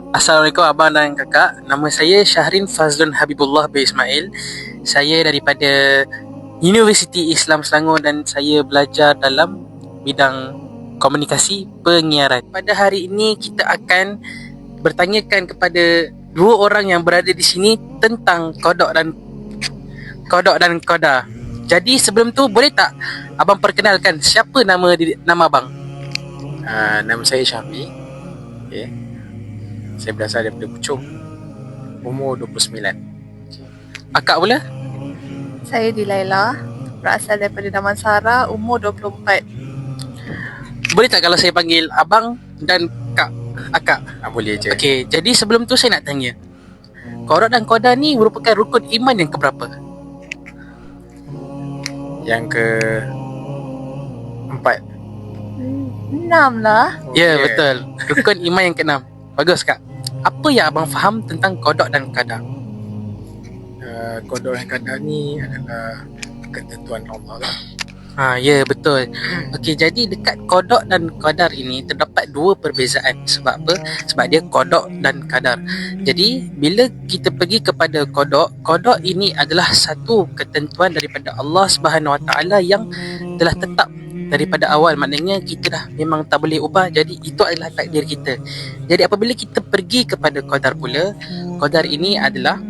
Assalamualaikum abang dan kakak. Nama saya Syahrin Fazlun Habibullah bin Ismail. Saya daripada Universiti Islam Selangor dan saya belajar dalam bidang komunikasi penyiaran. Pada hari ini kita akan bertanyakan kepada dua orang yang berada di sini tentang kodok dan koda. Jadi sebelum tu boleh tak abang perkenalkan siapa nama abang? Nama saya Syafi. Okay. Saya berasal daripada Puchong. Umur 29. Akak pula? Saya Dilaila, berasal daripada Damansara, umur 24. Boleh tak kalau saya panggil abang dan akak? Boleh je. Okey, jadi sebelum tu saya nak tanya. Kodok dan koda ni merupakan rukun iman yang keberapa? Yang ke 4. 6 lah. Ya, betul. Rukun iman yang ke-6. Bagus kak. Apa yang abang faham tentang kodok dan qadar? Kodok dan qadar ni adalah ketentuan Allah lah. Ya, betul. Okey, jadi dekat kodok dan qadar ini terdapat dua perbezaan. Sebab apa? Sebab dia kodok dan qadar. Jadi, bila kita pergi kepada kodok ini adalah satu ketentuan daripada Allah Subhanahu Wa Taala yang telah tetap daripada awal. Maknanya kita dah memang tak boleh ubah. Jadi itu adalah takdir kita. Jadi apabila kita pergi kepada qadar pula, qadar ini adalah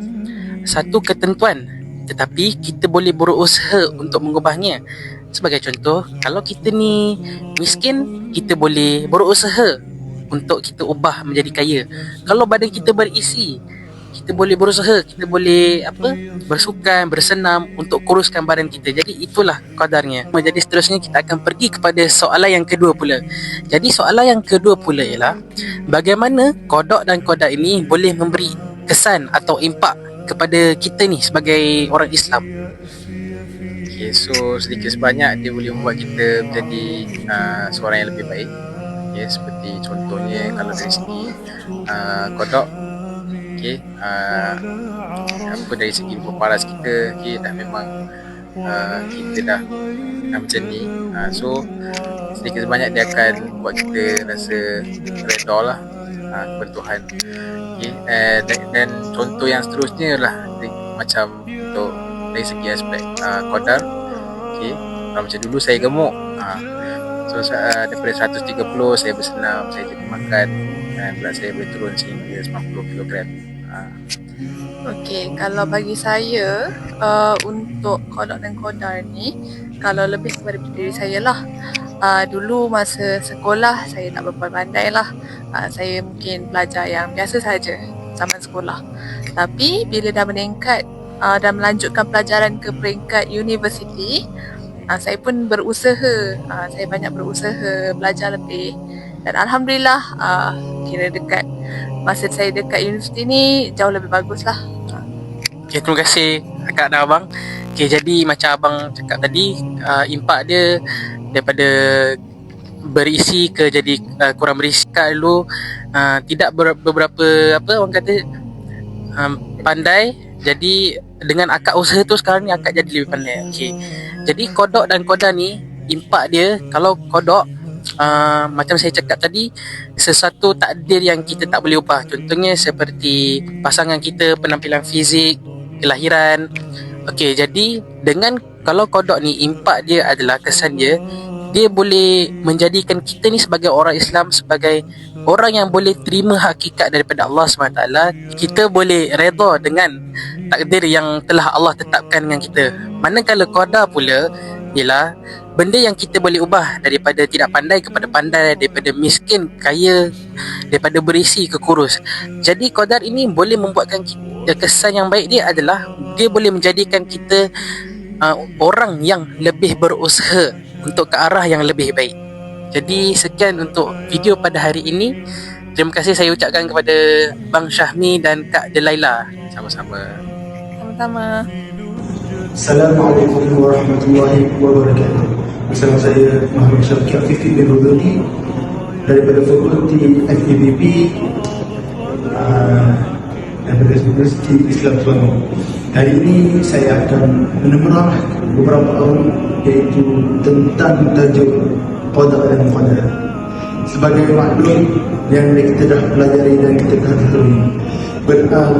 satu ketentuan, tetapi kita boleh berusaha untuk mengubahnya. Sebagai contoh, kalau kita ni miskin, kita boleh berusaha untuk kita ubah menjadi kaya. Kalau badan kita berisi, kita boleh berusaha, kita boleh bersukan, bersenam untuk kuruskan badan kita. Jadi itulah qadarnya. Jadi seterusnya kita akan pergi kepada soalan yang kedua pula. Jadi soalan yang kedua pula ialah bagaimana kodok dan qadar ini boleh memberi kesan atau impak kepada kita ni sebagai orang Islam. Okay, so sedikit sebanyak dia boleh membuat kita menjadi seorang yang lebih baik. Okay, seperti contohnya kalau dari segi kodok, okay, dari segi rupa paras kita, okay, dah memang kita dah macam ni, so sedikit sebanyak dia akan buat kita rasa redha lah kepada Tuhan. Okay, dan contoh yang seterusnya lah macam untuk dari segi aspek qadar. Okay, macam dulu saya gemuk, so daripada 130 saya bersenam, saya jaga makan dan berat saya boleh turun sehingga 90 kg. Okey, kalau bagi saya untuk kodok dan qadar ni, kalau lebih kepada diri saya lah. Dulu masa sekolah saya tak berapa pandai lah. Saya mungkin belajar yang biasa saja zaman sekolah. Tapi bila dah meningkat dan melanjutkan pelajaran ke peringkat universiti, saya pun berusaha. Saya banyak berusaha belajar lebih. Dan Alhamdulillah, kira dekat masa saya dekat universiti ni jauh lebih bagus lah. Okay, terima kasih akak dan abang. Okay, jadi macam abang cakap tadi, impak dia daripada berisi ke jadi kurang berisi. Kak dulu tidak beberapa orang kata pandai. Jadi dengan akak usaha tu sekarang ni akak jadi lebih pandai. Okay. Jadi kodok dan qadar ni impak dia, kalau kodok macam saya cakap tadi, sesuatu takdir yang kita tak boleh ubah. Contohnya seperti pasangan kita, penampilan fizik, kelahiran. Okey, jadi dengan kalau kodok ni impak dia adalah kesan dia boleh menjadikan kita ni sebagai orang Islam, sebagai orang yang boleh terima hakikat daripada Allah SWT. Kita boleh redha dengan takdir yang telah Allah tetapkan dengan kita. Manakala qadar pula ialah benda yang kita boleh ubah, daripada tidak pandai kepada pandai, daripada miskin kaya, daripada berisi ke kurus. Jadi qadar ini boleh membuatkan kita, kesan yang baik dia adalah dia boleh menjadikan kita orang yang lebih berusaha untuk ke arah yang lebih baik. Jadi sekian untuk video pada hari ini. Terima kasih saya ucapkan kepada Bang Syahmi dan Kak Delaila. Sama-sama. Sama-sama. Assalamualaikum warahmatullahi wabarakatuh. Bersama saya Muhammad Syafiq Afifi bin Rudoni daripada Fakulti FEBP daripada Universiti Islam Selangor. Hari ini saya akan menemerah beberapa orang, iaitu tentang tajuk qada dan qadar. sebagai maklum yang kita dah pelajari dan kita dah ketahui,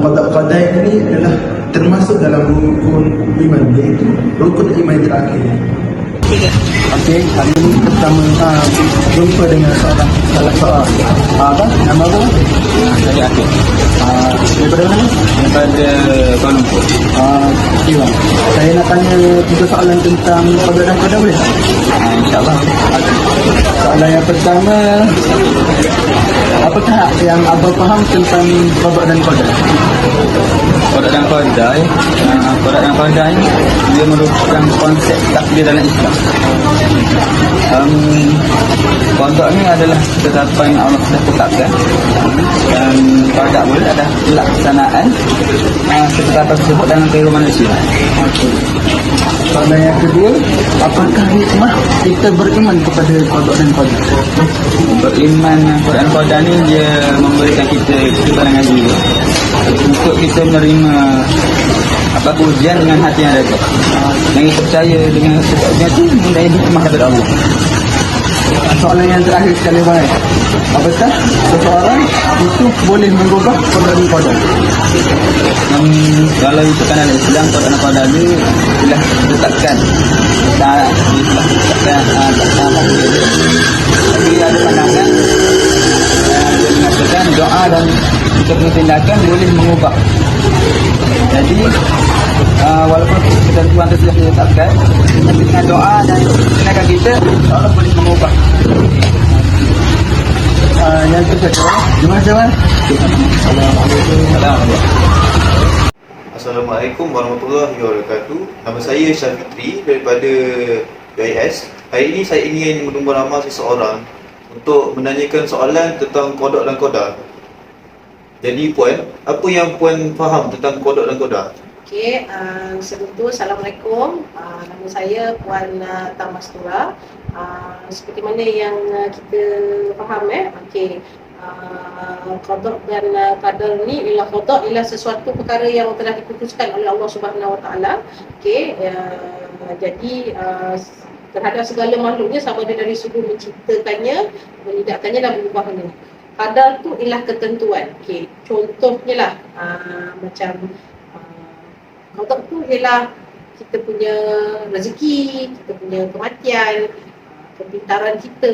qada ini adalah termasuk dalam rukun iman, iaitu rukun iman terakhir. Okey, hari ini pertama jumpa dengan salah seorang. Apa? Nama apa? Saya Akif. Daripada mana? Daripada Kuala Lumpur. Okey bang. Saya nak tanya 3 soalan tentang qada dan qadar boleh? InsyaAllah. Soalan yang pertama, apakah yang abang faham tentang qada dan qadar? Qada dan qadar, qada dan qadar dia merupakan konsep takdir dalam Islam. Qada ni adalah ketetapan yang Allah sudah tetapkan, dan qadar pun adalah pelaksanaan ketetapan tersebut dalam kehidupan manusia. Soalan yang kedua, apakah hikmah kita beriman kepada qada dan qadar? Beriman qada dan qadar ni dia memberikan kita ketenangan jiwa untuk kita menerima apa ujian dengan hati yang reda, dan kita percaya dengan sebabnya tu mengenai hikmah daripada Allah. Soalan yang terakhir sekali bang, apakah seseorang itu boleh mengubah qada dan qadar? Kalau itu kan dalam Islam, qada dan qadar ni telah ditetapkan, tapi ada pandangan dia mengatakan doa dan kita punya tindakan boleh mengubah. Jadi walaupun ketentuan itu sudah ditetapkan, tapi dengan doa dan tindakan kita, Allah boleh mengubah. Yang kedua, gimana jawapan? Assalamualaikum warahmatullahi wabarakatuh. Nama saya Syafitri daripada UIS. Hari ini saya ingin menunggu ramah seseorang untuk menanyakan soalan tentang qada dan qadar. Jadi puan, apa yang puan faham tentang qada dan qadar? Okey, sebelum Assalamualaikum. Nama saya Puan Tan Mastura. Seperti mana yang kita faham okey. Qada dan qadar ni ialah qada ialah sesuatu perkara yang telah diputuskan oleh Allah Subhanahu Wa Taala. Okey, jadi terhadap segala makhluknya, sama ada dari sudut menciptakannya, menidakkannya dan mengubahnya. Qadar tu ialah ketentuan. Okey, contohnya lah macam qada tu ialah kita punya rezeki, kita punya kematian, kepintaran kita,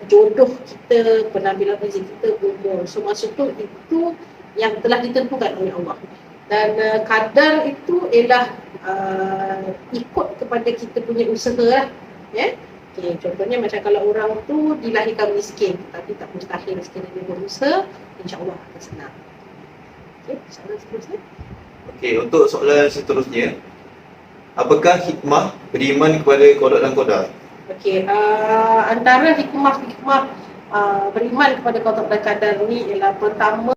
jodoh kita, penampilan rezeki kita, umur. So maksud tu itu yang telah ditentukan oleh Allah. Dan qadar itu ialah ikut kepada kita punya usaha lah. Okay, contohnya macam kalau orang tu dilahirkan miskin, tapi tak mustahil sekiranya dia berusaha, insya-Allah akan senang. Okey, soalan seterusnya. Okey, untuk soalan seterusnya, apakah hikmah beriman kepada qada dan qadar? Okey, antara hikmah beriman kepada qada dan qadar ni ialah pertama,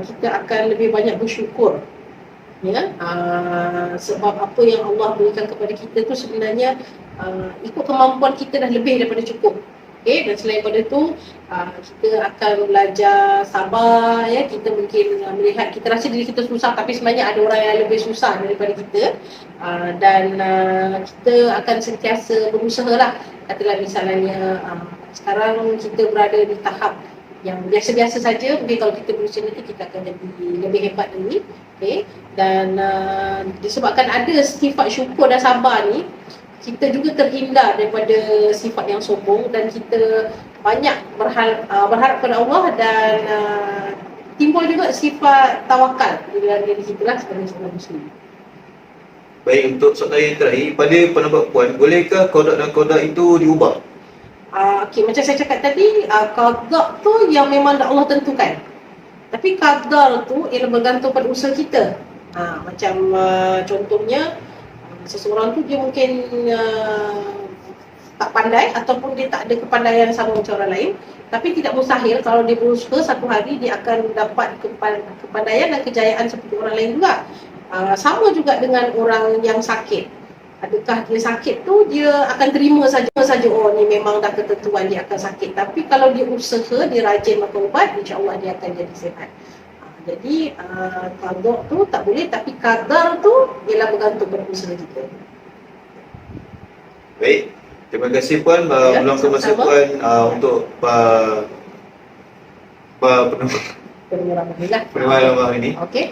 kita akan lebih banyak bersyukur. Sebab apa yang Allah berikan kepada kita tu sebenarnya ikut kemampuan kita dah lebih daripada cukup. Okay? Dan selain daripada tu kita akan belajar sabar, kita mungkin melihat, kita rasa diri kita susah tapi sebenarnya ada orang yang lebih susah daripada kita, dan kita akan sentiasa berusaha lah. Katalah misalnya sekarang kita berada di tahap yang biasa-biasa saja, mungkin kalau kita berusaha nanti kita akan jadi lebih hebat lagi. Okay? Dan disebabkan ada sifat syukur dan sabar ni, kita juga terhindar daripada sifat yang sombong, dan kita banyak berharap kepada Allah, dan timbul juga sifat tawakal di dalam diri kita lah sebagai seorang Muslim. Baik, untuk soalan yang terakhir, pada pendapat puan, bolehkah qada dan qadar itu diubah? Okey, macam saya cakap tadi, qada tu yang memang Allah tentukan. Tapi qadar tu ialah bergantung pada usaha kita. Macam contohnya, seseorang tu dia mungkin tak pandai, ataupun dia tak ada kepandaian sama macam orang lain, tapi tidak mustahil kalau dia berusaha, satu hari dia akan dapat kepandaian dan kejayaan seperti orang lain juga. Sama juga dengan orang yang sakit. Adakah dia sakit tu dia akan terima saja, oh ni memang dah ketentuan dia akan sakit. Tapi kalau dia usaha, dia rajin makan ubat, insya-Allah dia akan jadi sihat. Jadi qada tu tak boleh, tapi qadar tu ialah bergantung pada usaha kita. Baik, Terima kasih Puan Ya, meluangkan masa sama-sama. Puan untuk Pendengar Alhamdulillah. perkembangan ini. Okey.